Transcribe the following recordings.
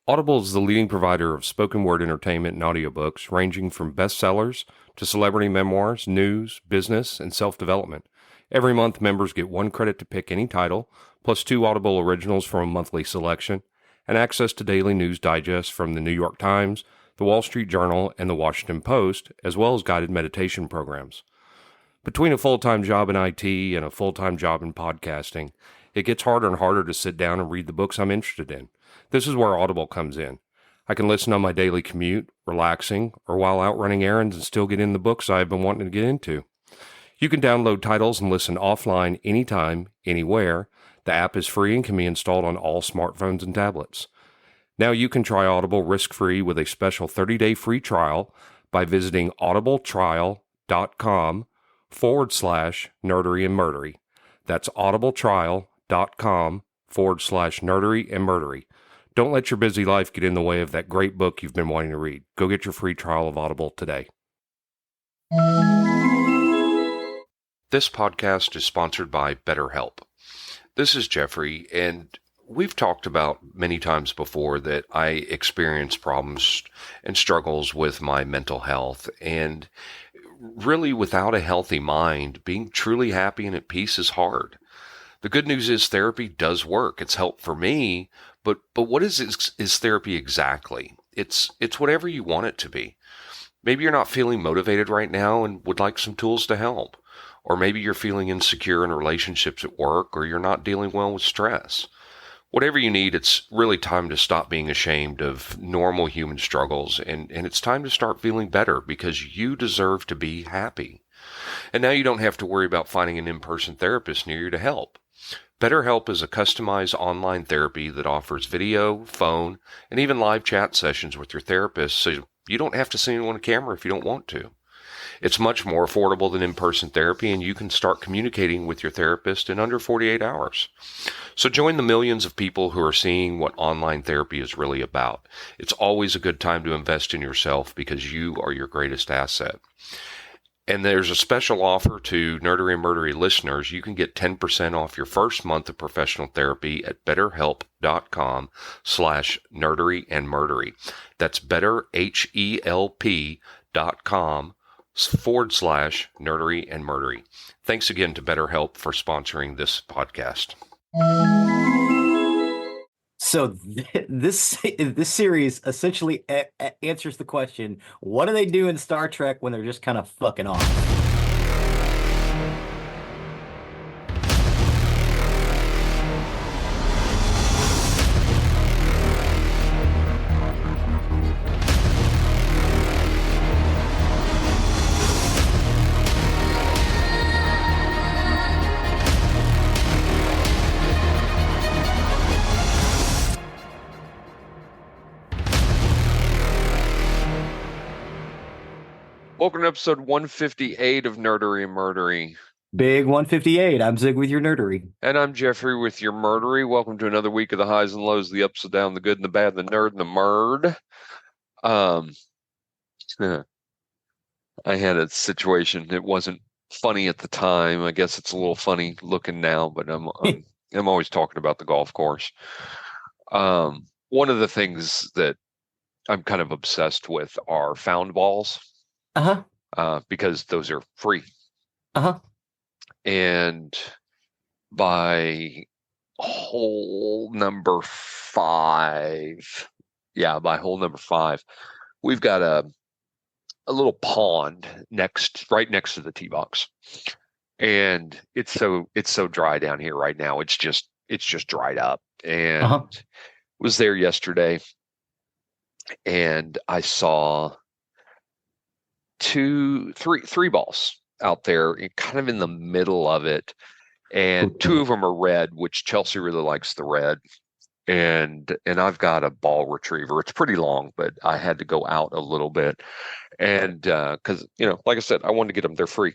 Audible is the leading provider of spoken word entertainment and audiobooks, ranging from bestsellers to celebrity memoirs, news, business, and self-development. Every month, members get 1 credit to pick any title, plus 2 Audible originals from a monthly selection, and access to daily news digests from the New York Times, the Wall Street Journal, and the Washington Post, as well as guided meditation programs. Between a full-time job in IT and a full-time job in podcasting, it gets harder and harder to sit down and read the books I'm interested in. This is where Audible comes in. I can listen on my daily commute, relaxing, or while out running errands and still get in the books I've been wanting to get into. You can download titles and listen offline anytime, anywhere. The app is free and can be installed on all smartphones and tablets. Now you can try Audible risk-free with a special 30-day free trial by visiting audibletrial.com/nerdery and murdery. That's audibletrial.com/nerdery and murdery. Don't let your busy life get in the way of that great book you've been wanting to read. Go get your free trial of Audible today. This podcast is sponsored by BetterHelp. This is Geoffrey, and we've talked about many times before that I experience problems and struggles with my mental health, and really without a healthy mind, being truly happy and at peace is hard. The good news is therapy does work. It's helped for me, but what is therapy exactly? It's whatever you want it to be. Maybe you're not feeling motivated right now and would like some tools to help. Or maybe you're feeling insecure in relationships at work, or you're not dealing well with stress. Whatever you need, it's really time to stop being ashamed of normal human struggles, and it's time to start feeling better because you deserve to be happy. And now you don't have to worry about finding an in-person therapist near you to help. BetterHelp is a customized online therapy that offers video, phone, and even live chat sessions with your therapist, so you don't have to see anyone on camera if you don't want to. It's much more affordable than in-person therapy, and you can start communicating with your therapist in under 48 hours. So join the millions of people who are seeing what online therapy is really about. It's always a good time to invest in yourself because you are your greatest asset. And there's a special offer to Nerdery and Murdery listeners. You can get 10% off your first month of professional therapy at betterhelp.com/nerdery and murdery. That's betterhelp.com/nerdery and murdery. Thanks again to BetterHelp for sponsoring this podcast. So this series essentially answers the question, what do they do in Star Trek when they're just kind of fucking off? Welcome to episode 158 of Nerdery and Murdery. Big 158. I'm Zig with your nerdery. And I'm Geoffrey with your murdery. Welcome to another week of the highs and lows, the ups and downs, the good and the bad, the nerd and the murd. I had a situation. It wasn't funny at the time. I guess it's a little funny looking now, but I'm always talking about the golf course. One of the things that I'm kind of obsessed with are found balls. Because those are free. And by hole number 5, we've got a little pond right next to the tee box, and it's so dry down here right now. It's just dried up, and was there yesterday, and I saw three balls out there kind of in the middle of it, and 2 of them are red, which Chelsea really likes the red, and I've got a ball retriever. It's pretty long, but I had to go out a little bit, and because like I said, I wanted to get them. They're free.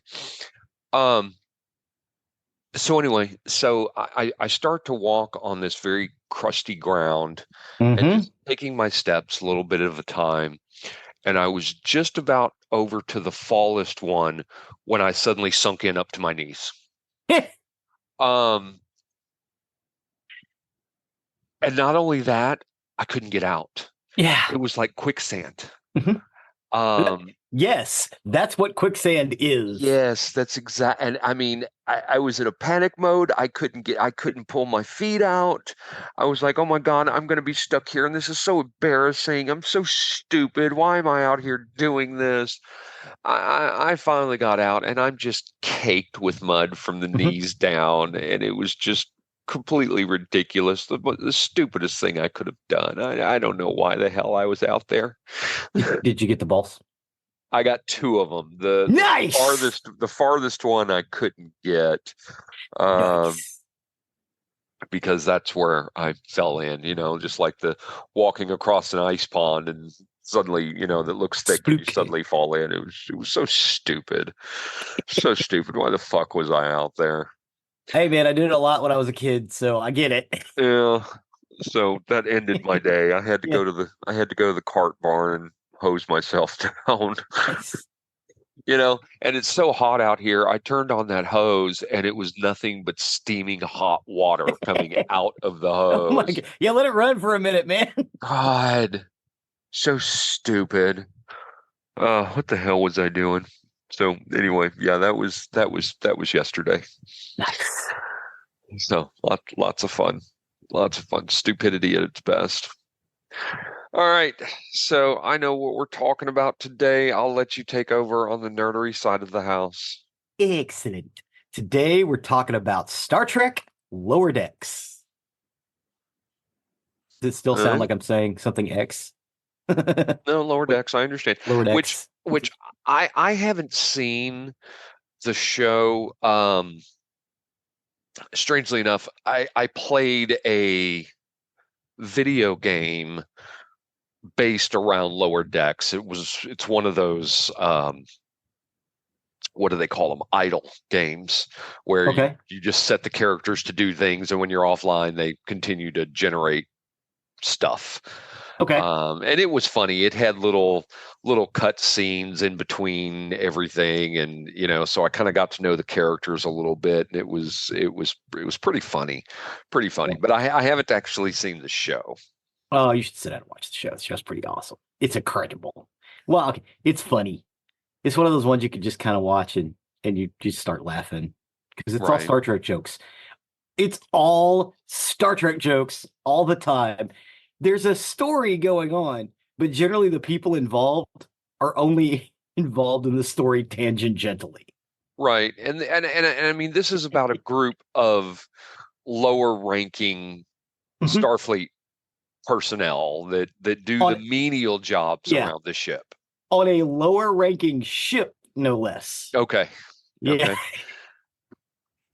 So anyway, I start to walk on this very crusty ground, and just taking my steps a little bit at a time. And I was just about over to the fallest one when I suddenly sunk in up to my knees. And not only that, I couldn't get out. Yeah. It was like quicksand. Mhm. Um, Yes, that's what quicksand is. yes, that's exact. And I mean, I was in a panic mode. I couldn't pull my feet out. I was like, oh my God, I'm going to be stuck here. And this is so embarrassing. I'm so stupid. Why am I out here doing this? I finally got out and I'm just caked with mud from the Mhm. knees down. And it was just completely ridiculous. The stupidest thing I could have done. I don't know why the hell I was out there. Did you get the balls? I got two of them. The Nice. farthest one I couldn't get, um, Nice. because that's where I fell in. Just like the walking across an ice pond and suddenly, that looks thick and you Spooky. suddenly fall in. It was so stupid, so stupid. Why the fuck was I out there? Hey man, I did it a lot when I was a kid, so I get it. Yeah. So that ended my day. Yeah. I had to go to the cart barn and hose myself down. Nice. And it's so hot out here. I turned on that hose and it was nothing but steaming hot water coming out of the Oh my hose. God. Yeah, let it run for a minute, man. God, so stupid. What the hell was I doing? So anyway, yeah, that was yesterday. Nice. So lots of fun. Lots of fun. Stupidity at its best. All right. So I know what we're talking about today. I'll let you take over on the nerdery side of the house. Excellent. Today we're talking about Star Trek Lower Decks. Does it still All sound right. like I'm saying something X? Lower No, Lower Decks, I understand. Which Decks. which I haven't seen the show. Strangely enough, I played a video game based around Lower Decks. It's one of those, what do they call them? Idle games where you, Okay. you just set the characters to do things, and when you're offline, they continue to generate stuff. Okay. And it was funny. It had little cut scenes in between everything, and so I kind of got to know the characters a little bit, and it was pretty funny, pretty funny. But I haven't actually seen the show. Oh, you should sit down and watch the show. The show's pretty awesome. It's incredible. Well, okay. It's funny. It's one of those ones you can just kind of watch and you just start laughing because it's all Right, Star Trek jokes. It's all Star Trek jokes all the time. There's a story going on, but generally the people involved are only involved in the story tangentially. right. And I mean, this is about a group of lower ranking Mhm. Starfleet personnel that do the On menial jobs Yeah, around the ship. on a lower ranking ship, no less. Okay. Yeah.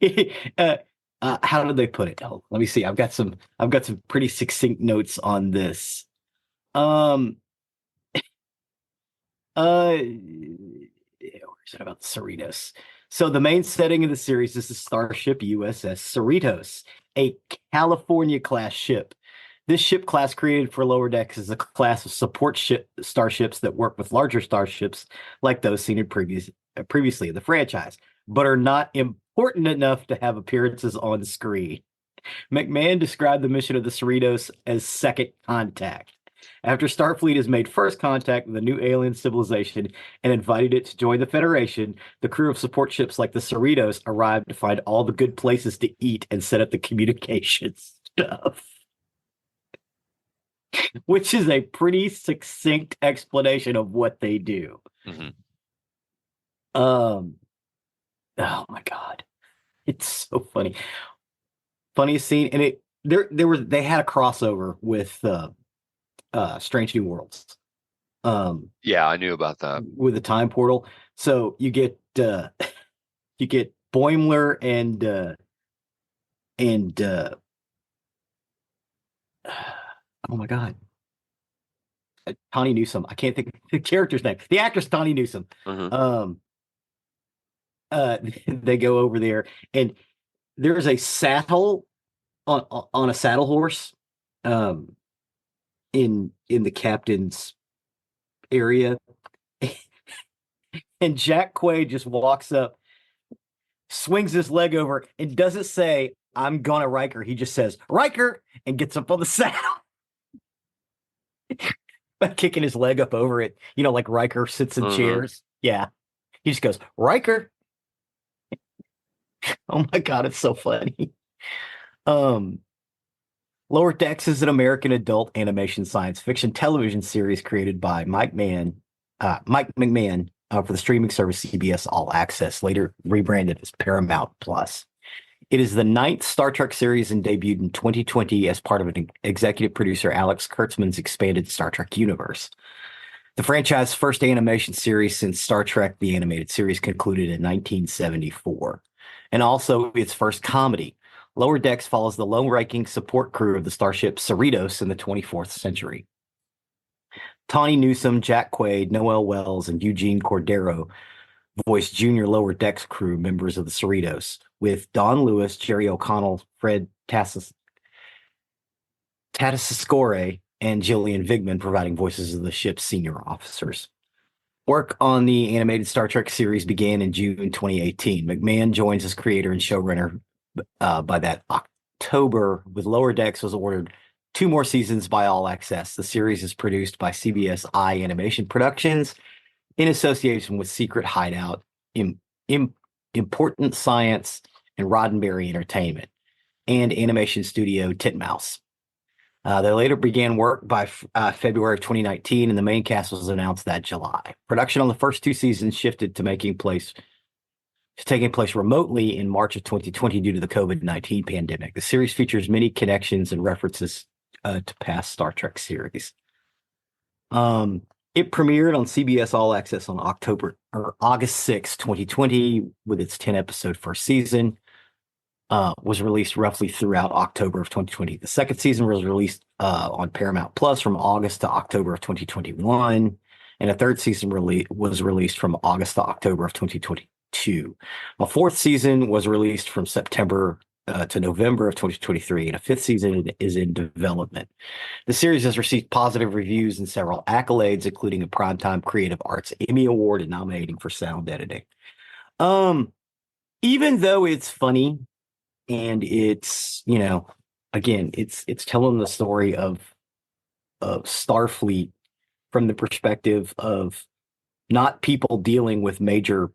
Okay. uh, how did they put it? Oh, let me see. I've got some pretty succinct notes on this. Um, where's it about the Cerritos? So the main setting of the series is the starship USS Cerritos, a California class ship. This ship class created for lower decks is a class of support ship starships that work with larger starships like those seen in previously in the franchise, but are not important enough to have appearances on screen. McMahon described the mission of the Cerritos as second contact. After Starfleet has made first contact with a new alien civilization and invited it to join the Federation, the crew of support ships like the Cerritos arrived to find all the good places to eat and set up the communications stuff, which is a pretty succinct explanation of what they do. Hmm. Um, oh my God, it's so funny. Funniest scene, and they had a crossover with Strange New Worlds. Yeah, I knew about that. With a time portal. So you get Boimler and oh my God, Tawny Newsome. I can't think of the character's name. The actress Tawny Newsome. Hmm. Um, they go over there, and there's a saddle on a saddle horse, um, in the captain's area, and Jack Quaid just walks up, swings his leg over, and doesn't say, "I'm gonna Riker." He just says, "Riker," and gets up on the saddle. By kicking his leg up over it, like Riker sits in Mhm. chairs. Yeah. He just goes, Riker. Oh my God, it's so funny. Um, Lower Decks is an American adult animation science fiction television series created by Mike McMahon for the streaming service CBS All Access, later rebranded as Paramount Plus. It is the ninth Star Trek series and debuted in 2020 as part of an executive producer Alex Kurtzman's expanded Star Trek universe. The franchise's first animation series since Star Trek the Animated Series concluded in 1974, and also its first comedy. Lower Decks follows the low-ranking support crew of the starship Cerritos in the 24th century. Tawny Newsome, Jack Quaid, Noel Wells, and Eugene Cordero voiced junior Lower Decks crew members of the Cerritos, with Don Lewis, Jerry O'Connell, Fred Tatasciore, and Gillian Vigman providing voices of the ship's senior officers. Work on the animated Star Trek series began in June 2018. McMahon joins as creator and showrunner by that October, with Lower Decks was ordered 2 more seasons by All Access. The series is produced by CBS Eye Animation Productions in association with Secret Hideout, Important Science, and Roddenberry Entertainment, and animation studio Titmouse. They later began work by February of 2019, and the main cast was announced that July. Production on the first 2 seasons shifted to taking place remotely in March of 2020 due to the COVID-19 pandemic. The series features many connections and references to past Star Trek series. It premiered on CBS All Access on August 6, 2020, with its 10-episode first season. Was released roughly throughout October of 2020. The second season was released on Paramount Plus from August to October of 2021, and a third season was released from August to October of 2022. A fourth season was released from September to November of 2023, and a fifth season is in development. The series has received positive reviews and several accolades, including a Primetime Creative Arts Emmy Award and nominating for sound editing. Even though it's funny, and it's, again, it's telling the story of Starfleet from the perspective of not people dealing with major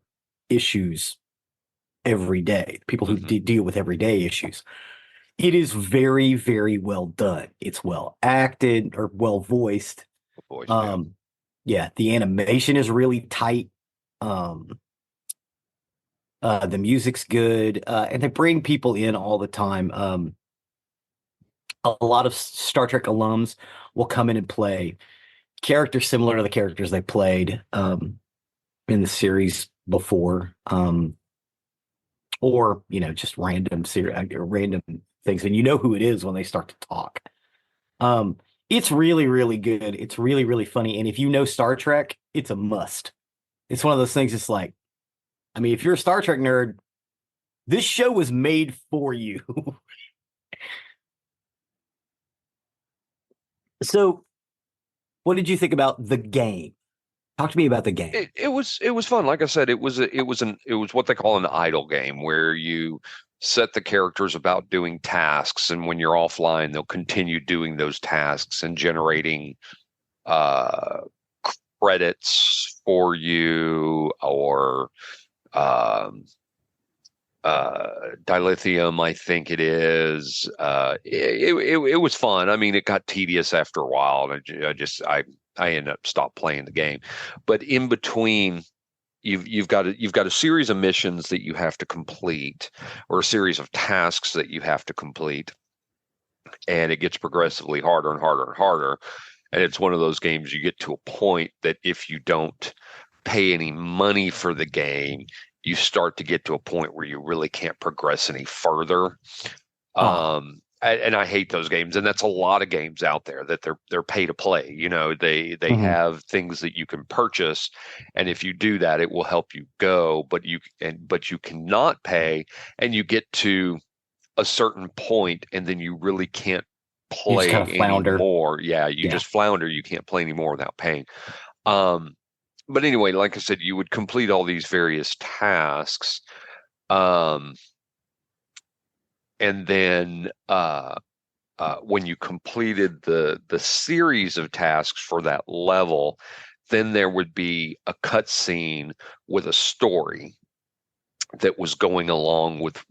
issues every day, people who deal with everyday issues. It is very, very well done. It's well acted or well voiced. Yeah, the animation is really tight. The music's good, and they bring people in all the time. A lot of Star Trek alums will come in and play characters similar to the characters they played in the series before, or just random things, and who it is when they start to talk. It's really, really good. It's really, really funny, and if you know Star Trek, it's a must. It's one of those things. It's like, if you're a Star Trek nerd, this show was made for you. So, what did you think about the game? Talk to me about the game. It was fun. Like I said, it was what they call an idle game, where you set the characters about doing tasks, and when you're offline, they'll continue doing those tasks and generating credits for you, or dilithium, I think it is. It was fun. It got tedious after a while, and I ended up stopped playing the game. But in between, you've got a series of missions that you have to complete, or a series of tasks that you have to complete, and it gets progressively harder and harder and harder. And it's one of those games you get to a point that if you don't pay any money for the game, you start to get to a point where you really can't progress any further. And I hate those games, and that's a lot of games out there that they're pay to play. They have things that you can purchase, and if you do that, it will help you go. But you cannot pay, and you get to a certain point, and then you really can't play anymore. Yeah, you just flounder. You can't play anymore without paying. But anyway, like I said, you would complete all these various tasks, and then when you completed the series of tasks for that level, then there would be a cutscene with a story that was going along with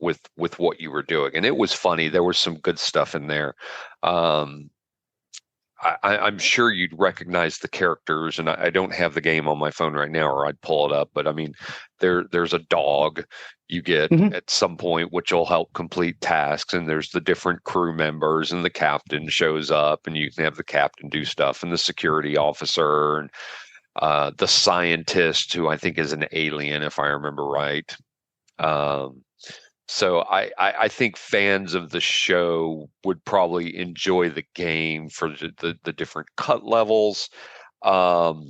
what you were doing, and it was funny. There was some good stuff in there. I'm sure you'd recognize the characters, and I don't have the game on my phone right now, or I'd pull it up. But I mean, there's a dog you get at some point, which will help complete tasks, and there's the different crew members, and the captain shows up, and you can have the captain do stuff, and the security officer, and the scientist, who I think is an alien, if I remember right. So I think fans of the show would probably enjoy the game for the different cut levels. But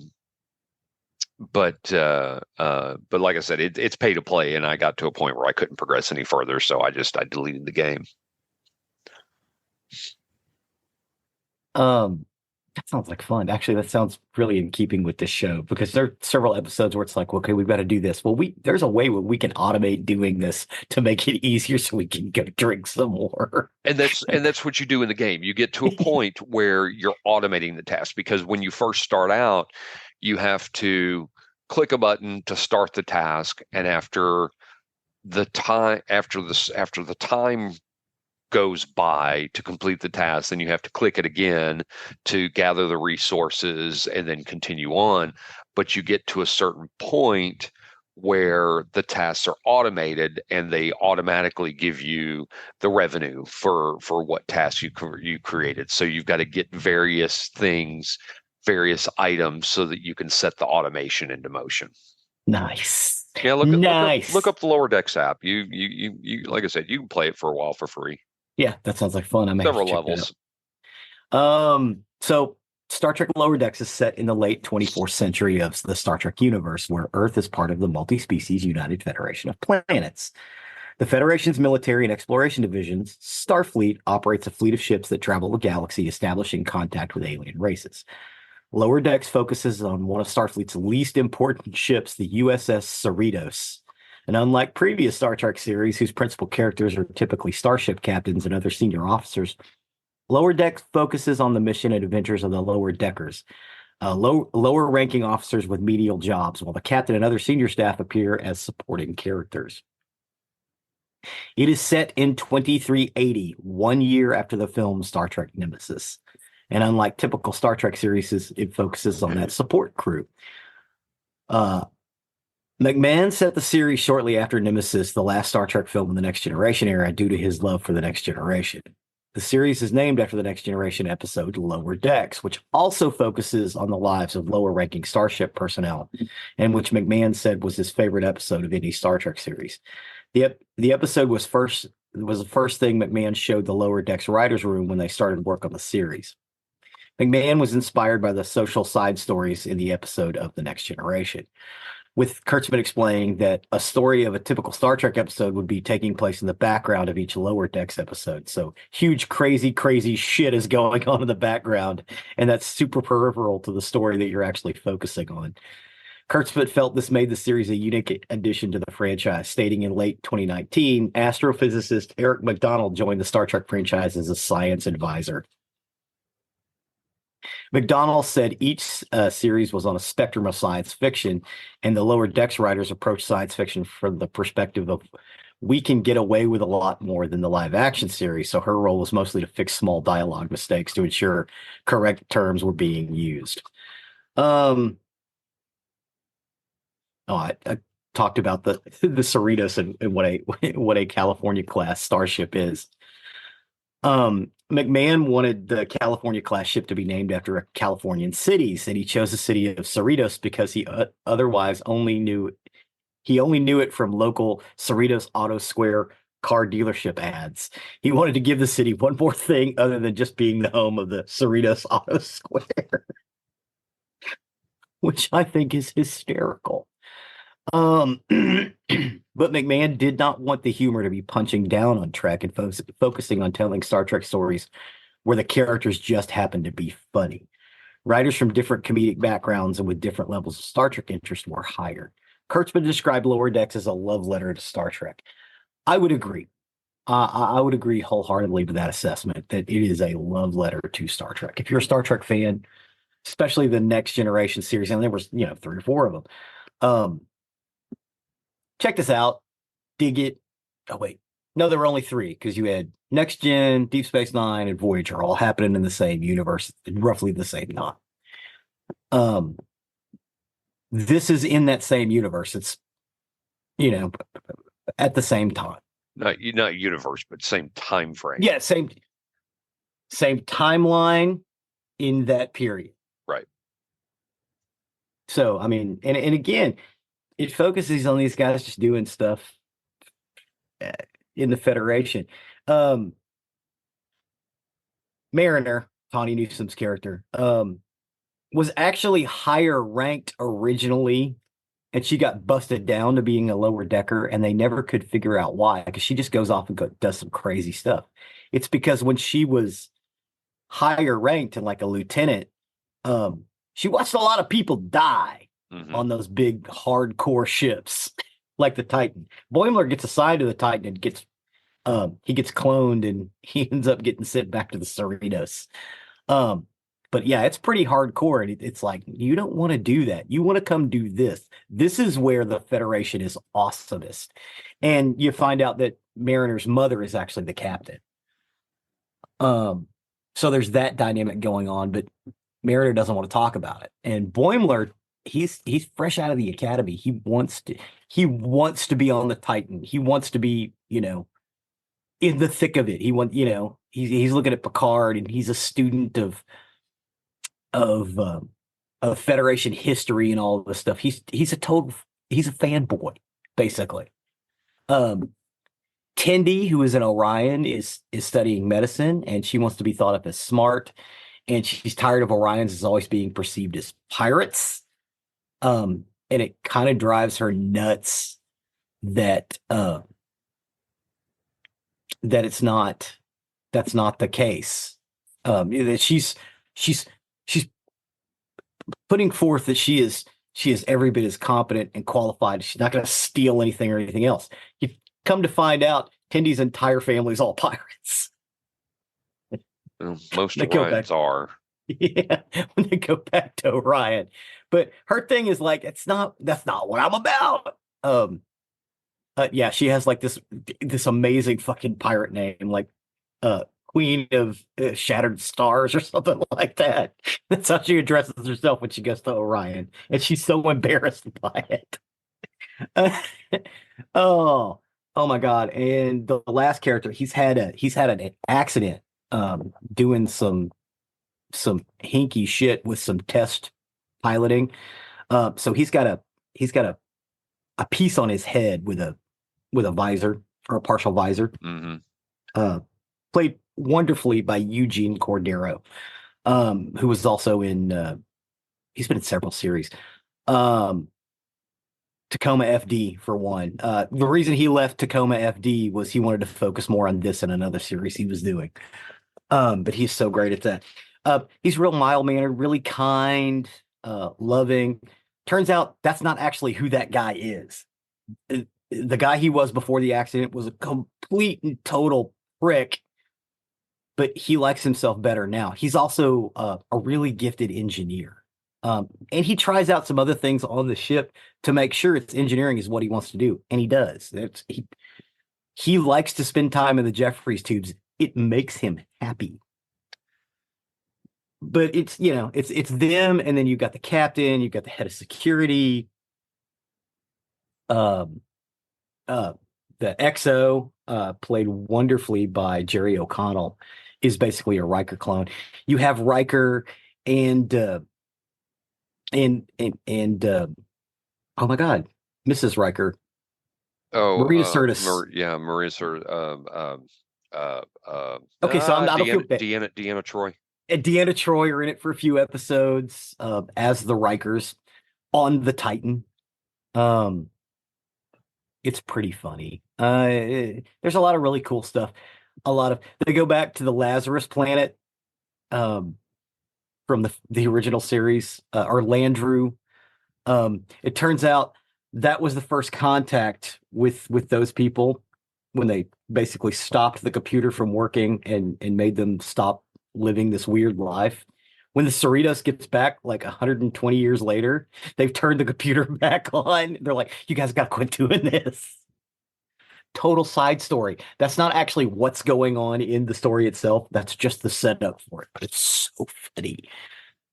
like I said, it's pay to play, and I got to a point where I couldn't progress any further, so I deleted the game. That sounds like fun. Actually, that sounds really in keeping with this show, because there are several episodes where it's like, okay, we've got to do this. Well, there's a way where we can automate doing this to make it easier so we can go drink some more. And that's what you do in the game. You get to a point where you're automating the task, because when you first start out, you have to click a button to start the task, and after the time goes by to complete the task, then you have to click it again to gather the resources and then continue on. But you get to a certain point where the tasks are automated, and they automatically give you the revenue for what tasks you created. So you've got to get various things, various items, so that you can set the automation into motion. Nice. Yeah, look up the Lower Decks app. You like I said, you can play it for a while for free. Yeah, that sounds like fun. I may Several have to check levels. that out. So Star Trek Lower Decks is set in the late 24th century of the Star Trek universe, where Earth is part of the multi-species United Federation of Planets. The Federation's military and exploration divisions, Starfleet, operates a fleet of ships that travel the galaxy, establishing contact with alien races. Lower Decks focuses on one of Starfleet's least important ships, the USS Cerritos. And unlike previous Star Trek series, whose principal characters are typically starship captains and other senior officers, Lower Decks focuses on the mission and adventures of the lower deckers, lower-ranking officers with menial jobs, while the captain and other senior staff appear as supporting characters. It is set in 2380, 1 year after the film Star Trek Nemesis. And unlike typical Star Trek series, it focuses on that support crew. McMahon set the series shortly after Nemesis, the last Star Trek film in the Next Generation era, due to his love for the Next Generation. The series is named after the Next Generation episode Lower Decks, which also focuses on the lives of lower-ranking starship personnel, and which McMahon said was his favorite episode of any Star Trek series. The episode was the first thing McMahon showed the Lower Decks writers' room when they started work on the series. McMahon was inspired by the social side stories in the episode of The Next Generation, with Kurtzman explaining that a story of a typical Star Trek episode would be taking place in the background of each Lower Decks episode. So huge, crazy shit is going on in the background, and that's super peripheral to the story that you're actually focusing on. Kurtzman felt this made the series a unique addition to the franchise, stating in late 2019, astrophysicist Eric McDonald joined the Star Trek franchise as a science advisor. McDonald said each series was on a spectrum of science fiction, and the Lower Decks writers approached science fiction from the perspective of, we can get away with a lot more than the live action series, so her role was mostly to fix small dialogue mistakes to ensure correct terms were being used. I talked about the Cerritos and what a California class starship is. McMahon wanted the California class ship to be named after a Californian cities, and he chose the city of Cerritos because he otherwise only knew it from local Cerritos Auto Square car dealership ads. He wanted to give the city one more thing other than just being the home of the Cerritos Auto Square, which I think is hysterical. But McMahon did not want the humor to be punching down on Trek and focusing on telling Star Trek stories where the characters just happened to be funny. Writers from different comedic backgrounds and with different levels of Star Trek interest were hired. Kurtzman described Lower Decks as a love letter to Star Trek. I would agree. I would agree wholeheartedly with that assessment that it is a love letter to Star Trek. If you're a Star Trek fan, especially the Next Generation series, and there was 3 or 4 of them. Check this out, dig it. Oh wait, no, there were only 3 because you had Next Gen, Deep Space Nine, and Voyager all happening in the same universe, roughly the same time. This is in that same universe. It's at the same time. Not universe, but same time frame. Yeah, same timeline in that period. Right. So, I mean, and again, it focuses on these guys just doing stuff in the Federation. Mariner, Tawny Newsom's character, was actually higher ranked originally, and she got busted down to being a lower decker, and they never could figure out why, because she just goes off and does some crazy stuff. It's because when she was higher ranked and like a lieutenant, she watched a lot of people die on those big hardcore ships like the Titan. Boimler gets assigned to the Titan and he gets cloned, and he ends up getting sent back to the Cerritos. But yeah, it's pretty hardcore, and it's like, you don't want to do that. You want to come do this. This is where the Federation is awesomest. And you find out that Mariner's mother is actually the captain. So there's that dynamic going on, but Mariner doesn't want to talk about it. And Boimler, he's fresh out of the academy. He wants to be on the Titan. He wants to be, in the thick of it. He's looking at Picard, and he's a student of Federation history and all this stuff. He's a fanboy, basically. Tendi, who is an Orion, is studying medicine, and she wants to be thought of as smart, and she's tired of Orions as always being perceived as pirates. And it kind of drives her nuts that that's not the case. That she's putting forth that she is every bit as competent and qualified. She's not going to steal anything or anything else. You come to find out, Tendi's entire family is all pirates. Well, most Orions are. Yeah, when they go back to Orion. But her thing is like, that's not what I'm about. Yeah, she has like this amazing fucking pirate name, like Queen of Shattered Stars or something like that. That's how she addresses herself when she goes to Orion, and she's so embarrassed by it. Oh my God! And the last character, he's had an accident doing some hinky shit with some test piloting. So he's got a piece on his head with a visor, or a partial visor. Played wonderfully by Eugene Cordero, who was also in he's been in several series. Tacoma FD for one. The reason he left Tacoma FD was he wanted to focus more on this and another series he was doing. But he's so great at that. He's real mild-mannered, really kind, loving. Turns out that's not actually who that guy is. The guy he was before the accident was a complete and total prick, but he likes himself better now. He's also a really gifted engineer. And he tries out some other things on the ship to make sure it's engineering is what he wants to do. And he does. He likes to spend time in the Geoffrey's tubes. It makes him happy. But it's them, and then you've got the captain, you've got the head of security. The XO, played wonderfully by Jerry O'Connell, is basically a Riker clone. You have Riker and oh my God, Mrs. Riker. Oh, Marina Sirtis. Marina Sirtis. Okay, so I don't feel bad. Deanna Troy. And Deanna Troy are in it for a few episodes as the Rikers on the Titan. It's pretty funny. There's a lot of really cool stuff. They go back to the Lazarus planet from the original series, or Landru. It turns out that was the first contact with those people when they basically stopped the computer from working and made them stop living this weird life. When the Cerritos gets back like 120 years later, they've turned the computer back on. They're like, you guys got to quit doing this. Total side story. That's not actually what's going on in the story itself. That's just the setup for it. But it's so funny.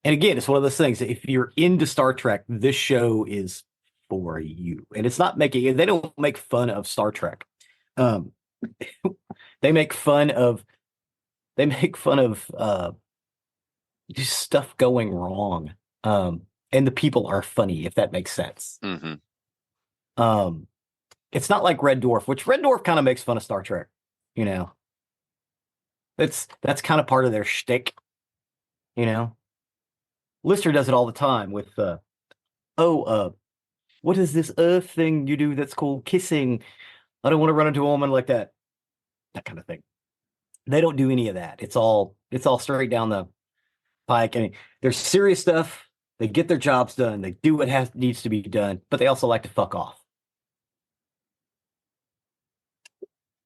And again, it's one of those things. If you're into Star Trek, this show is for you. And it's not making, they don't make fun of Star Trek. Um, they make fun of just stuff going wrong. And the people are funny, if that makes sense. Mm-hmm. It's not like Red Dwarf, which Red Dwarf kind of makes fun of Star Trek, you know. That's kind of part of their shtick, you know. Lister does it all the time with what is this Earth thing you do that's called kissing? I don't want to run into a woman like that. That kind of thing. They don't do any of that. It's all straight down the pike. I mean, there's serious stuff. They get their jobs done. They do what needs to be done, but they also like to fuck off.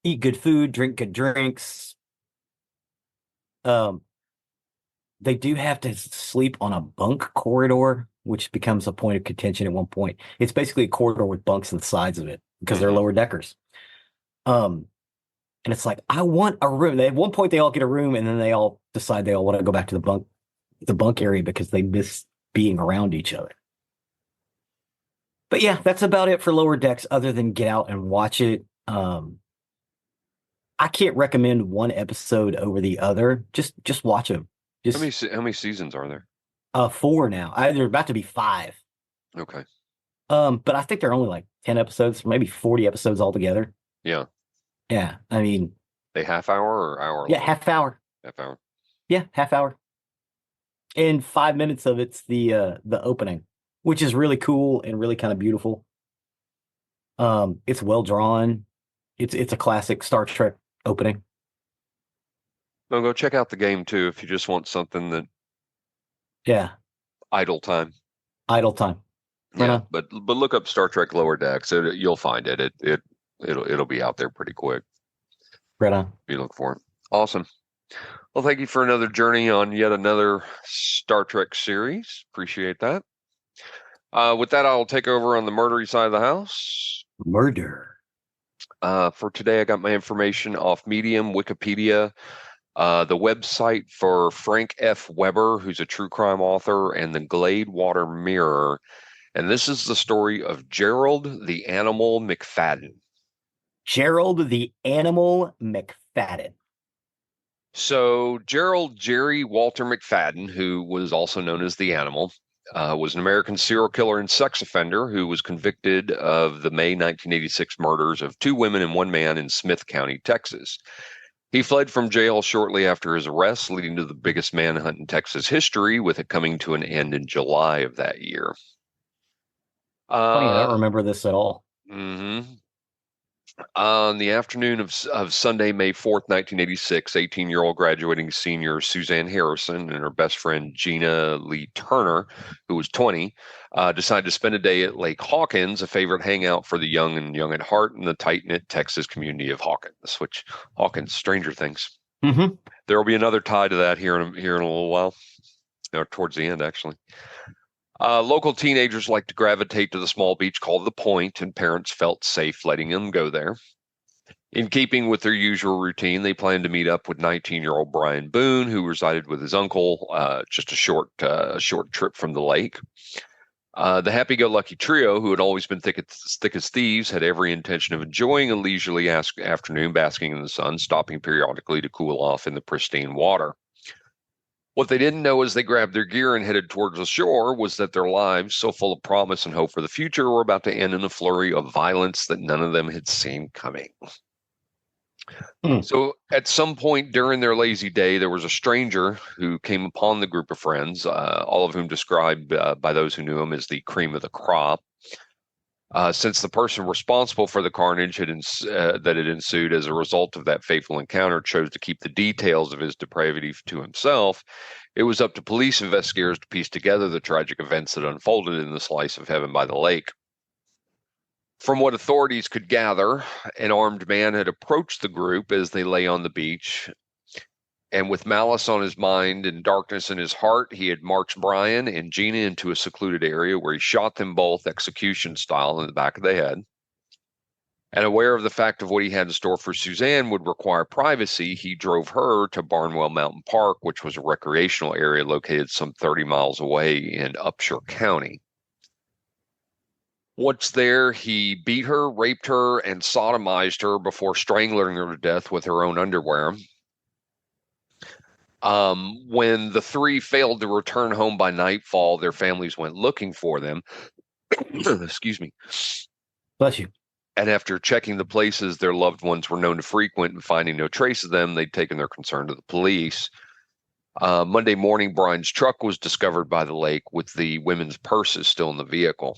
Eat good food, drink good drinks. They do have to sleep on a bunk corridor, which becomes a point of contention at one point. It's basically a corridor with bunks on the sides of it because they're lower deckers. And it's like, I want a room. At one point, they all get a room, and then they all decide they all want to go back to the bunk area because they miss being around each other. But yeah, that's about it for Lower Decks, other than get out and watch it. I can't recommend one episode over the other. Just watch them. How many seasons are there? 4 now. They're about to be 5. Okay. But I think they're only like 10 episodes, maybe 40 episodes altogether. Yeah. Yeah. I mean, a half hour or hour? Yeah, long? half hour. Half hour. Yeah, half hour. And 5 minutes of it's the opening, which is really cool and really kind of beautiful. It's well drawn. It's a classic Star Trek opening. No, go check out the game too if you just want something that. Yeah. Idle time. Idle time. Yeah, but look up Star Trek Lower Decks. You'll find it. It'll be out there pretty quick. Right on. If you look for it. Awesome. Well, thank you for another journey on yet another Star Trek series. Appreciate that. With that, I'll take over on the murdery side of the house. Murder. For today, I got my information off Medium, Wikipedia, the website for Frank F. Weber, who's a true crime author, and the Gladewater Mirror. And this is the story of Gerald the Animal McFadden. Gerald the Animal McFadden. So Gerald Jerry Walter McFadden, who was also known as the Animal, was an American serial killer and sex offender who was convicted of the May 1986 murders of 2 women and 1 man in Smith County, Texas. He fled from jail shortly after his arrest, leading to the biggest manhunt in Texas history, with it coming to an end in July of that year. Funny, I don't remember this at all. Mm-hmm. On the afternoon of Sunday, May 4th, 1986, 18-year-old graduating senior Suzanne Harrison and her best friend Gina Lee Turner, who was 20, decided to spend a day at Lake Hawkins, a favorite hangout for the young and young at heart in the tight-knit Texas community of Hawkins, which Hawkins, Stranger Things. Mm-hmm. There will be another tie to that here in a little while, or towards the end, actually. Local teenagers like to gravitate to the small beach called The Point, and parents felt safe letting them go there. In keeping with their usual routine, they planned to meet up with 19-year-old Brian Boone, who resided with his uncle, just a short trip from the lake. The happy-go-lucky trio, who had always been thick as thieves, had every intention of enjoying a leisurely afternoon basking in the sun, stopping periodically to cool off in the pristine water. What they didn't know as they grabbed their gear and headed towards the shore was that their lives, so full of promise and hope for the future, were about to end in a flurry of violence that none of them had seen coming. So at some point during their lazy day, there was a stranger who came upon the group of friends, all of whom described by those who knew him as the cream of the crop. Since the person responsible for the carnage that had ensued as a result of that fateful encounter chose to keep the details of his depravity to himself, it was up to police investigators to piece together the tragic events that unfolded in the slice of heaven by the lake. From what authorities could gather, an armed man had approached the group as they lay on the beach, and with malice on his mind and darkness in his heart, he had marched Brian and Gina into a secluded area where he shot them both execution style in the back of the head. And aware of the fact of what he had in store for Suzanne would require privacy, he drove her to Barnwell Mountain Park, which was a recreational area located some 30 miles away in Upshur County. Once there, he beat her, raped her, and sodomized her before strangling her to death with her own underwear. When the three failed to return home by nightfall, their families went looking for them. Excuse me. Bless you. And after checking the places their loved ones were known to frequent and finding no trace of them, they'd taken their concern to the police. Monday morning, Brian's truck was discovered by the lake with the women's purses still in the vehicle.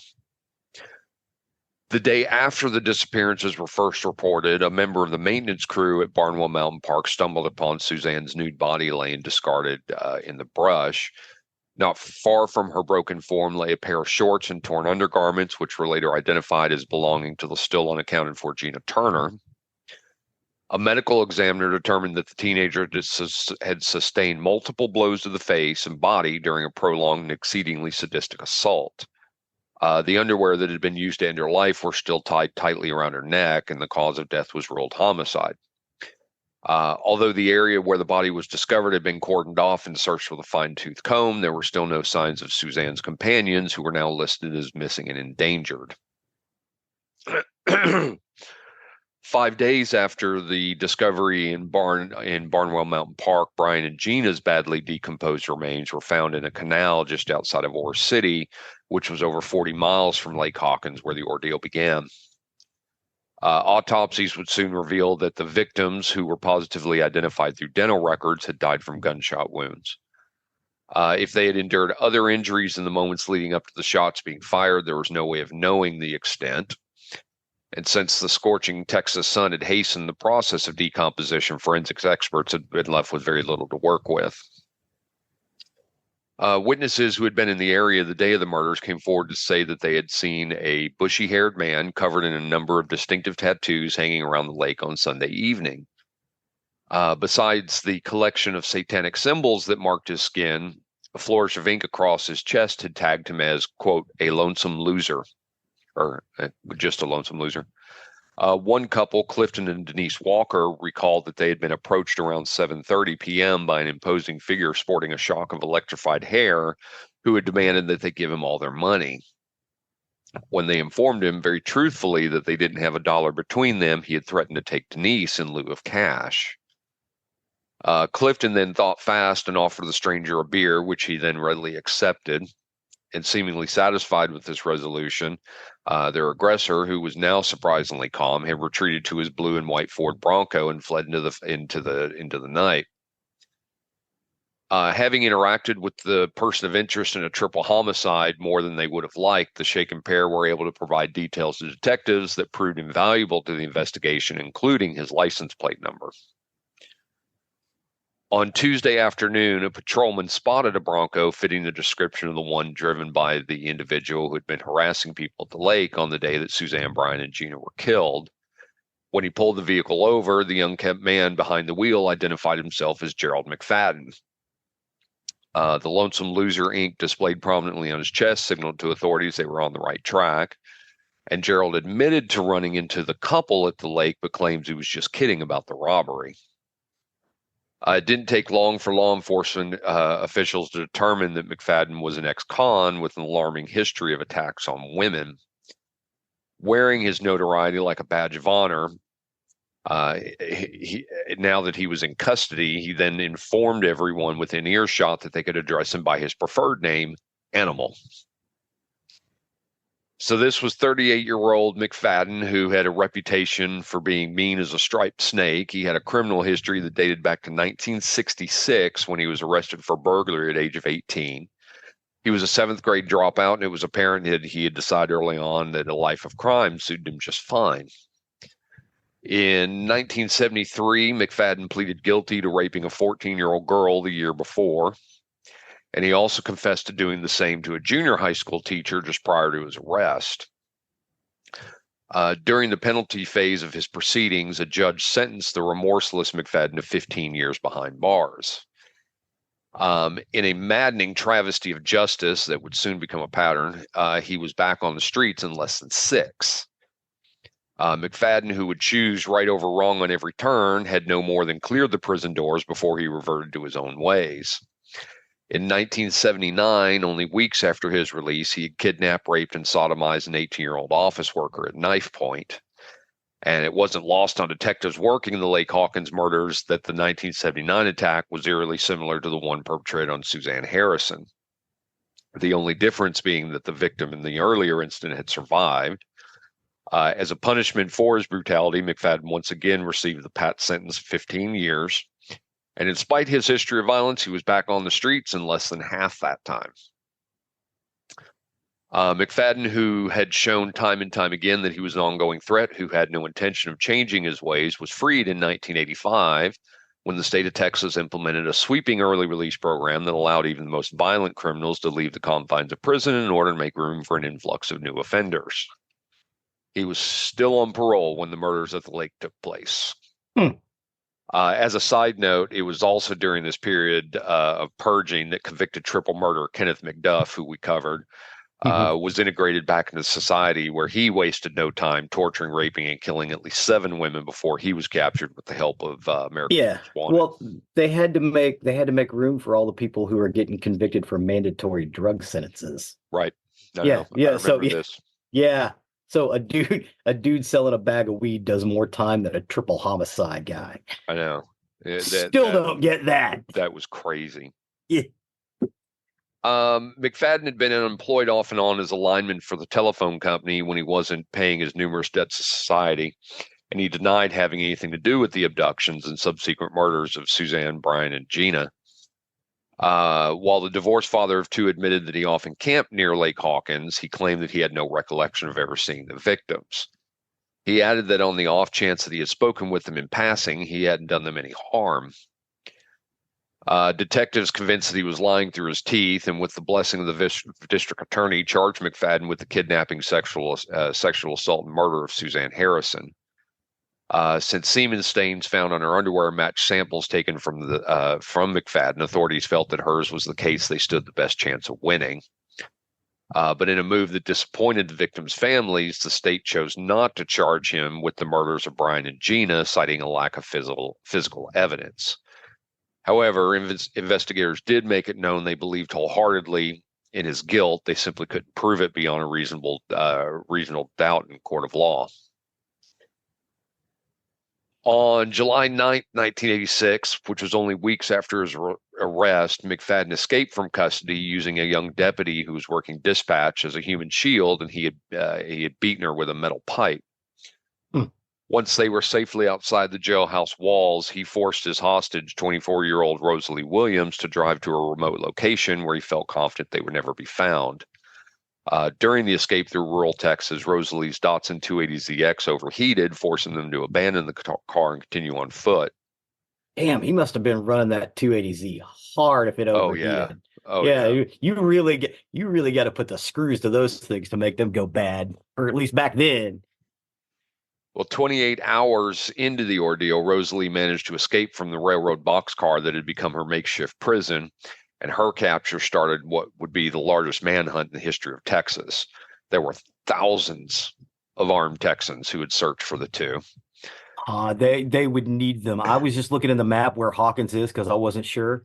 The day after the disappearances were first reported, a member of the maintenance crew at Barnwell Mountain Park stumbled upon Suzanne's nude body laying discarded in the brush. Not far from her broken form lay a pair of shorts and torn undergarments, which were later identified as belonging to the still unaccounted for Gina Turner. A medical examiner determined that the teenager had sustained multiple blows to the face and body during a prolonged and exceedingly sadistic assault. The underwear that had been used to end her life were still tied tightly around her neck, and the cause of death was ruled homicide. Although the area where the body was discovered had been cordoned off and searched with a fine-tooth comb, there were still no signs of Suzanne's companions, who were now listed as missing and endangered. 5 days after the discovery in Barnwell Mountain Park, Brian and Gina's badly decomposed remains were found in a canal just outside of Ore City, which was over 40 miles from Lake Hawkins, where the ordeal began. Autopsies would soon reveal that the victims, who were positively identified through dental records, had died from gunshot wounds. If they had endured other injuries in the moments leading up to the shots being fired, there was no way of knowing the extent. And since the scorching Texas sun had hastened the process of decomposition, forensics experts had been left with very little to work with. Witnesses who had been in the area the day of the murders came forward to say that they had seen a bushy-haired man covered in a number of distinctive tattoos hanging around the lake on Sunday evening. Besides the collection of satanic symbols that marked his skin, a flourish of ink across his chest had tagged him as, quote, a lonesome loser, or just a lonesome loser. One couple, Clifton and Denise Walker, recalled that they had been approached around 7:30 p.m. by an imposing figure sporting a shock of electrified hair who had demanded that they give him all their money. When they informed him very truthfully that they didn't have $1 between them, he had threatened to take Denise in lieu of cash. Clifton then thought fast and offered the stranger a beer, which he then readily accepted. And seemingly satisfied with this resolution, their aggressor, who was now surprisingly calm, had retreated to his blue and white Ford Bronco and fled into the night. Having interacted with the person of interest in a triple homicide more than they would have liked, the shaken pair were able to provide details to detectives that proved invaluable to the investigation, including his license plate number. On Tuesday afternoon, a patrolman spotted a Bronco fitting the description of the one driven by the individual who had been harassing people at the lake on the day that Suzanne, Brian, and Gina were killed. When he pulled the vehicle over, the unkempt man behind the wheel identified himself as Gerald McFadden. The Lonesome Loser ink displayed prominently on his chest signaled to authorities they were on the right track. And Gerald admitted to running into the couple at the lake, but claims he was just kidding about the robbery. It didn't take long for law enforcement officials to determine that McFadden was an ex-con with an alarming history of attacks on women. Wearing his notoriety like a badge of honor, now that he was in custody, he then informed everyone within earshot that they could address him by his preferred name, Animal. So this was 38-year-old McFadden, who had a reputation for being mean as a striped snake. He had a criminal history that dated back to 1966 when he was arrested for burglary at the age of 18. He was a 7th grade dropout, and it was apparent that he had decided early on that a life of crime suited him just fine. In 1973, McFadden pleaded guilty to raping a 14-year-old girl the year before. And he also confessed to doing the same to a junior high school teacher just prior to his arrest. During the penalty phase of his proceedings, a judge sentenced the remorseless McFadden to 15 years behind bars. In a maddening travesty of justice that would soon become a pattern, he was back on the streets in less than 6. McFadden, who would choose right over wrong on every turn, had no more than cleared the prison doors before he reverted to his own ways. In 1979, only weeks after his release, he had kidnapped, raped, and sodomized an 18-year-old office worker at knife point. And it wasn't lost on detectives working the Lake Hawkins murders that the 1979 attack was eerily similar to the one perpetrated on Suzanne Harrison. The only difference being that the victim in the earlier incident had survived. As a punishment for his brutality, McFadden once again received the pat sentence of 15 years. And in spite of his history of violence, he was back on the streets in less than half that time. McFadden, who had shown time and time again that he was an ongoing threat, who had no intention of changing his ways, was freed in 1985 when the state of Texas implemented a sweeping early release program that allowed even the most violent criminals to leave the confines of prison in order to make room for an influx of new offenders. He was still on parole when the murders at the lake took place. As a side note, it was also during this period of purging that convicted triple murderer Kenneth McDuff, who we covered, was integrated back into society, where he wasted no time torturing, raping, and killing at least 7 women before he was captured with the help of American Most Wanted. Well, they had to make room for all the people who are getting convicted for mandatory drug sentences. Right. So this. Yeah. So a dude selling a bag of weed does more time than a triple homicide guy. I know. Don't get that. That was crazy. Yeah. McFadden had been unemployed off and on as a lineman for the telephone company when he wasn't paying his numerous debts to society, and he denied having anything to do with the abductions and subsequent murders of Suzanne, Brian, and Gina. While the divorced father of 2 admitted that he often camped near Lake Hawkins, he claimed that he had no recollection of ever seeing the victims. He added that on the off chance that he had spoken with them in passing, he hadn't done them any harm. Detectives convinced that he was lying through his teeth, and with the blessing of the district attorney, charged McFadden with the kidnapping, sexual assault, and murder of Suzanne Harrison. Since semen stains found on her underwear matched samples taken from McFadden, authorities felt that hers was the case they stood the best chance of winning. But in a move that disappointed the victims' families, the state chose not to charge him with the murders of Brian and Gina, citing a lack of physical evidence. However, investigators did make it known they believed wholeheartedly in his guilt. They simply couldn't prove it beyond a reasonable doubt in court of law. On July 9, 1986, which was only weeks after his arrest, McFadden escaped from custody using a young deputy who was working dispatch as a human shield, and he had beaten her with a metal pipe. Once they were safely outside the jailhouse walls, he forced his hostage, 24-year-old Rosalie Williams, to drive to a remote location where he felt confident they would never be found. During the escape through rural Texas, Rosalie's Datsun 280ZX overheated, forcing them to abandon the car and continue on foot. Damn, he must have been running that 280Z hard if it overheated. You really got to put the screws to those things to make them go bad, or at least back then. Well, 28 hours into the ordeal, Rosalie managed to escape from the railroad boxcar that had become her makeshift prison, and her capture started what would be the largest manhunt in the history of Texas. There were thousands of armed Texans who had searched for the two. They would need them. I was just looking in the map where Hawkins is because I wasn't sure.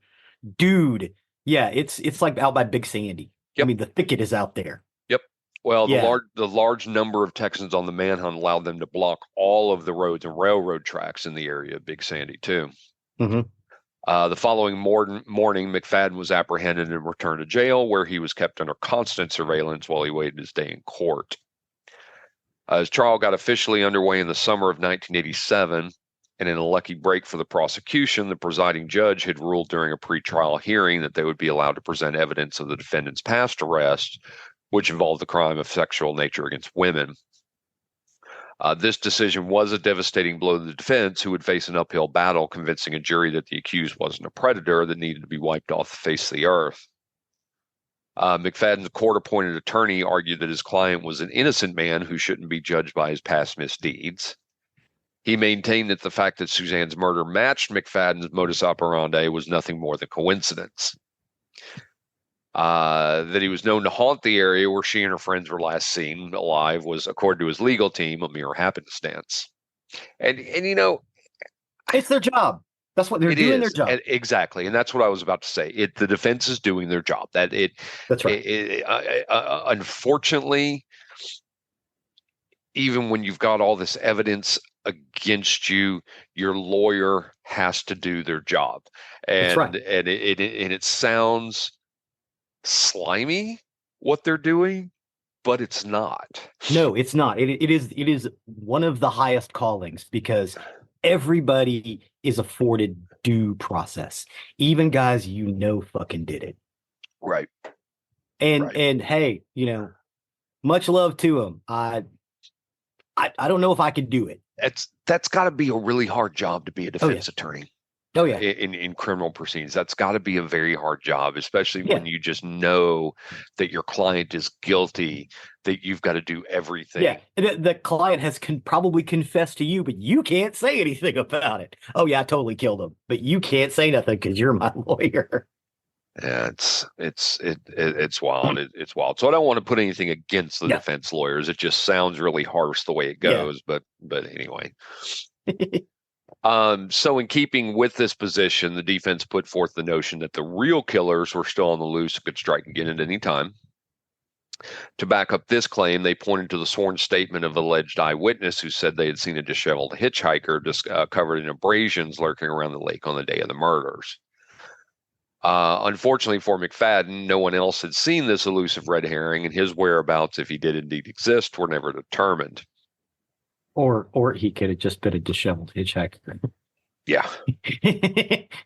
Dude, yeah, it's like out by Big Sandy. Yep. I mean, the thicket is out there. Yep. Well, the large number of Texans on the manhunt allowed them to block all of the roads and railroad tracks in the area of Big Sandy, too. Mm-hmm. The following morning, McFadden was apprehended and returned to jail, where he was kept under constant surveillance while he waited his day in court. His trial got officially underway in the summer of 1987, and in a lucky break for the prosecution, the presiding judge had ruled during a pretrial hearing that they would be allowed to present evidence of the defendant's past arrests, which involved the crime of sexual nature against women. This decision was a devastating blow to the defense, who would face an uphill battle convincing a jury that the accused wasn't a predator that needed to be wiped off the face of the earth. McFadden's court-appointed attorney argued that his client was an innocent man who shouldn't be judged by his past misdeeds. He maintained that the fact that Suzanne's murder matched McFadden's modus operandi was nothing more than coincidence. That he was known to haunt the area where she and her friends were last seen alive was, according to his legal team, a mere happenstance. And you know, It's their job. That's what they're doing. Their job. Exactly, and that's what I was about to say. The defense is doing their job. That's right. Unfortunately, even when you've got all this evidence against you, your lawyer has to do their job. And That's right. And it sounds slimy what they're doing, but it's not. No, it's not. It is one of the highest callings because everybody is afforded due process. Even guys fucking did it. Right. And hey, much love to them. I don't know if I could do it. That's got to be a really hard job to be a defense attorney. Oh yeah. In criminal proceedings, that's got to be a very hard job, especially when you just know that your client is guilty, that you've got to do everything. Yeah, the client has probably confessed to you, but you can't say anything about it. Oh yeah, I totally killed him, but you can't say nothing because you're my lawyer. Yeah, it's wild. It's wild. So I don't want to put anything against the defense lawyers. It just sounds really harsh the way it goes. Yeah. But anyway. So in keeping with this position, the defense put forth the notion that the real killers were still on the loose and could strike again at any time. To back up this claim, they pointed to the sworn statement of the alleged eyewitness who said they had seen a disheveled hitchhiker covered in abrasions lurking around the lake on the day of the murders. Unfortunately for McFadden, no one else had seen this elusive red herring, and his whereabouts, if he did indeed exist, were never determined. Or he could have just been a disheveled hitchhiker. Yeah.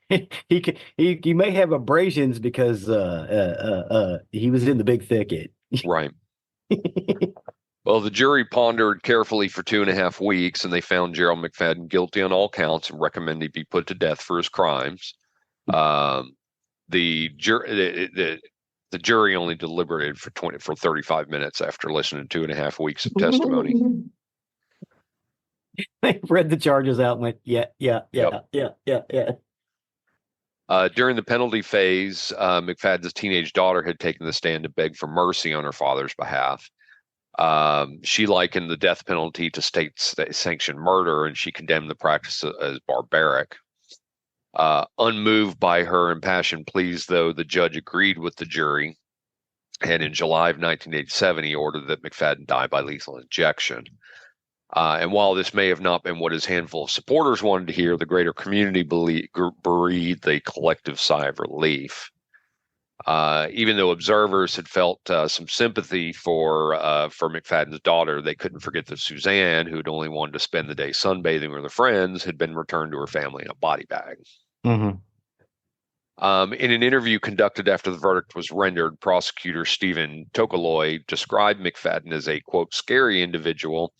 he may have abrasions because he was in the big thicket. Right. Well, the jury pondered carefully for 2.5 weeks, and they found Gerald McFadden guilty on all counts and recommended he be put to death for his crimes. The jury only deliberated for 35 minutes after listening to 2.5 weeks of testimony. They read the charges out and went, yeah. During the penalty phase, McFadden's teenage daughter had taken the stand to beg for mercy on her father's behalf. She likened the death penalty to state-sanctioned murder, and she condemned the practice as barbaric. Unmoved by her impassioned pleas, though, the judge agreed with the jury, and in July of 1987, he ordered that McFadden die by lethal injection. And while this may have not been what his handful of supporters wanted to hear, the greater community breathed a collective sigh of relief. Even though observers had felt some sympathy for McFadden's daughter, they couldn't forget that Suzanne, who had only wanted to spend the day sunbathing with her friends, had been returned to her family in a body bag. Mm-hmm. In an interview conducted after the verdict was rendered, prosecutor Stephen Tokoloy described McFadden as a, quote, scary individual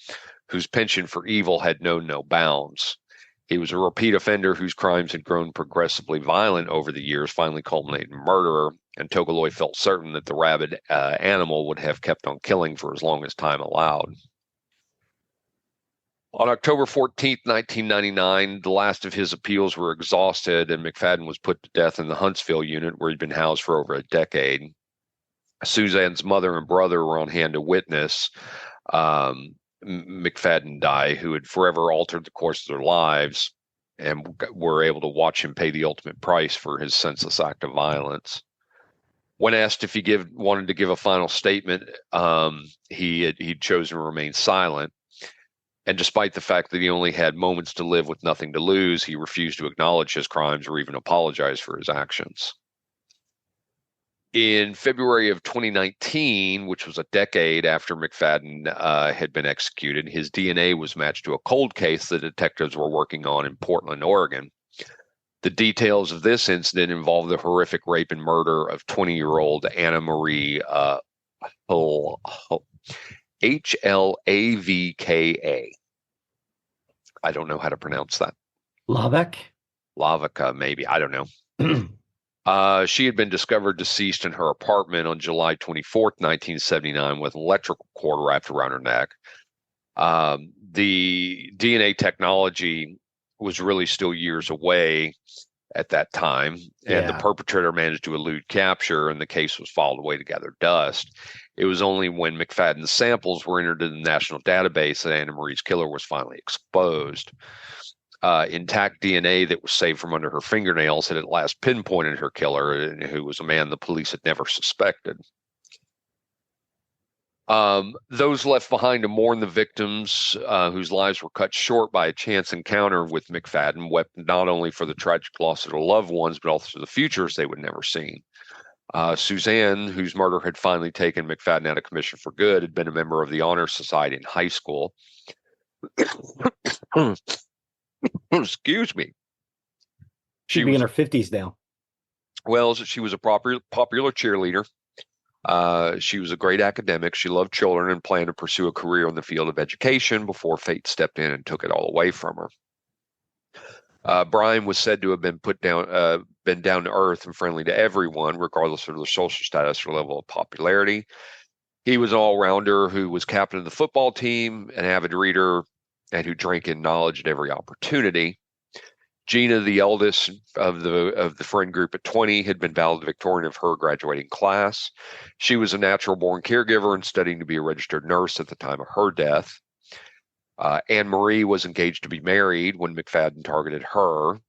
whose penchant for evil had known no bounds. He was a repeat offender whose crimes had grown progressively violent over the years, finally culminating in murderer, and Tokoloy felt certain that the rabid animal would have kept on killing for as long as time allowed. On October 14th, 1999, the last of his appeals were exhausted, and McFadden was put to death in the Huntsville unit, where he'd been housed for over a decade. Suzanne's mother and brother were on hand to witness McFadden die, who had forever altered the course of their lives, and were able to watch him pay the ultimate price for his senseless act of violence. When asked if he wanted to give a final statement, he'd chosen to remain silent. And despite the fact that he only had moments to live with nothing to lose, he refused to acknowledge his crimes or even apologize for his actions. In February of 2019, which was a decade after McFadden had been executed, his DNA was matched to a cold case that detectives were working on in Portland, Oregon. The details of this incident involve the horrific rape and murder of 20-year-old Anna Marie Hlavka. I don't know how to pronounce that. Lavek? Lavka, maybe. I don't know. She had been discovered deceased in her apartment on July 24th, 1979, with an electrical cord wrapped around her neck. The DNA technology was really still years away at that time, and the Yeah. perpetrator managed to elude capture, and the case was filed away to gather dust. It was only when McFadden's samples were entered in the national database that Anna Marie's killer was finally exposed. Intact DNA that was saved from under her fingernails had at last pinpointed her killer, who was a man the police had never suspected. Those left behind to mourn the victims whose lives were cut short by a chance encounter with McFadden wept not only for the tragic loss of their loved ones, but also for the futures they would never see. Suzanne, whose murder had finally taken McFadden out of commission for good, had been a member of the Honor Society in high school. Excuse me. She'd be in her 50s now. Well, she was a popular cheerleader. She was a great academic. She loved children and planned to pursue a career in the field of education before fate stepped in and took it all away from her. Brian was said to have been been down to earth and friendly to everyone, regardless of their social status or level of popularity. He was an all-rounder who was captain of the football team, an avid reader, and who drank in knowledge at every opportunity. Gina, the eldest of the friend group at 20, had been valedictorian of her graduating class. She was a natural-born caregiver and studying to be a registered nurse at the time of her death. Anne Marie was engaged to be married when McFadden targeted her.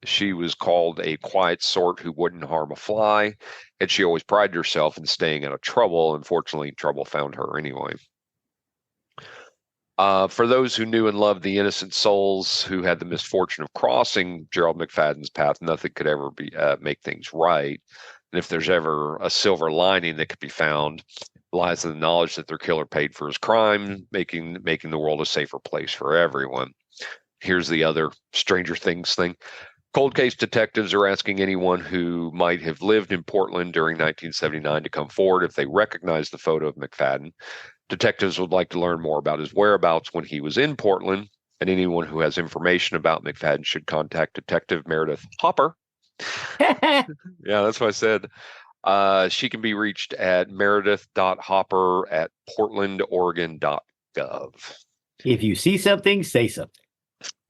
She was called a quiet sort who wouldn't harm a fly, and she always prided herself in staying out of trouble. Unfortunately, trouble found her anyway. For those who knew and loved the innocent souls who had the misfortune of crossing Gerald McFadden's path, nothing could ever make things right. And if there's ever a silver lining that could be found, it lies in the knowledge that their killer paid for his crime, making the world a safer place for everyone. Here's the other Stranger Things thing. Cold case detectives are asking anyone who might have lived in Portland during 1979 to come forward if they recognize the photo of McFadden. Detectives would like to learn more about his whereabouts when he was in Portland, and anyone who has information about McFadden should contact Detective Meredith Hopper. Yeah, that's what I said. She can be reached at meredith.hopper@portlandoregon.gov. If you see something, say something.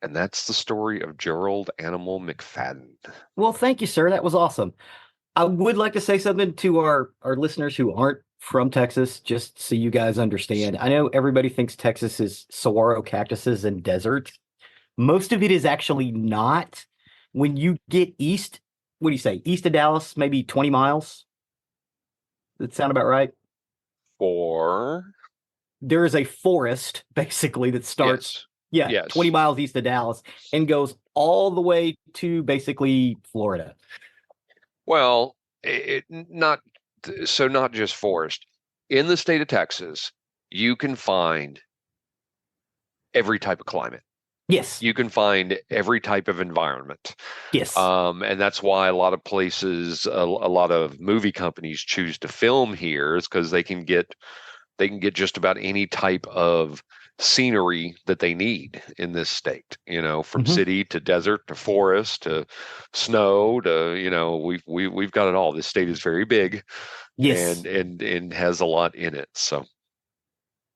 And that's the story of Gerald Animal McFadden. Well, thank you, sir. That was awesome. I would like to say something to our listeners who aren't from Texas, just so you guys understand. I know everybody thinks Texas is saguaro cactuses and desert. Most of it is actually not. When you get east, what do you say? East of Dallas, maybe 20 miles? That sound about right? There is a forest, basically, that starts... Yes. 20 miles east of Dallas and goes all the way to basically Florida. Well, not just forest. In the state of Texas, you can find every type of climate. Yes. You can find every type of environment. Yes. And that's why a lot of places, a lot of movie companies choose to film here, is because they can get just about any type of scenery that they need in this state, from city to desert to forest to snow to, we've got it all. This state is very big. Yes. And has a lot in it. So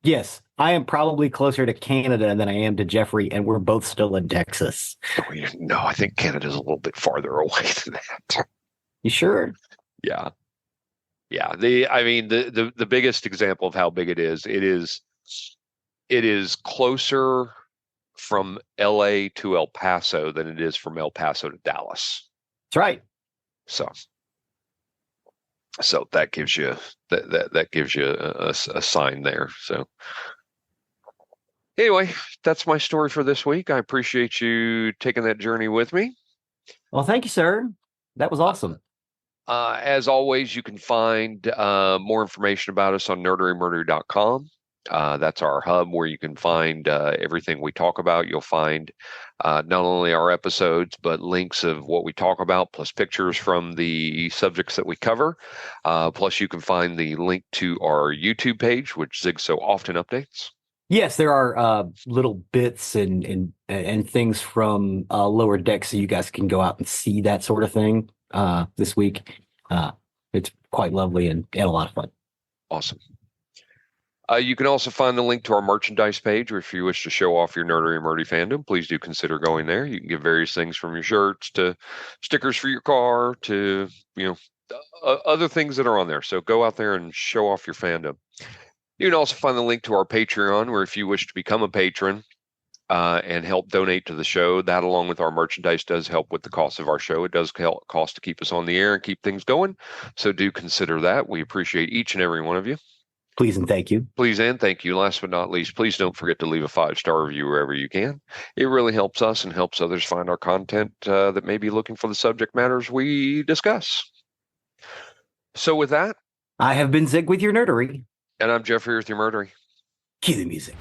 yes, I am probably closer to Canada than I am to Geoffrey, and we're both still in Texas. No, I think Canada's a little bit farther away than that. You sure? Yeah. The biggest example of how big it is closer from LA to El Paso than it is from El Paso to Dallas. That's right. So that gives you that gives you a sign there. So anyway, that's my story for this week. I appreciate you taking that journey with me. Well, thank you, sir. That was awesome. As always, you can find more information about us on nerderymurder.com. That's our hub where you can find everything we talk about. You'll find not only our episodes, but links of what we talk about, plus pictures from the subjects that we cover. Plus, you can find the link to our YouTube page, which Zig so often updates. Yes, there are little bits and things from Lower Deck, so you guys can go out and see that sort of thing. this week. It's quite lovely and a lot of fun. Awesome. You can also find the link to our merchandise page, or if you wish to show off your nerdery and Murdy fandom, please do consider going there. You can get various things from your shirts to stickers for your car to, other things that are on there. So go out there and show off your fandom. You can also find the link to our Patreon, where if you wish to become a patron and help donate to the show, that along with our merchandise does help with the cost of our show. It does help cost to keep us on the air and keep things going. So do consider that. We appreciate each and every one of you. Please and thank you. Please and thank you. Last but not least, please don't forget to leave a 5-star review wherever you can. It really helps us and helps others find our content that may be looking for the subject matters we discuss. So with that, I have been Zig with your nerdery. and I'm Geoffrey with your Murdery. Cue the music.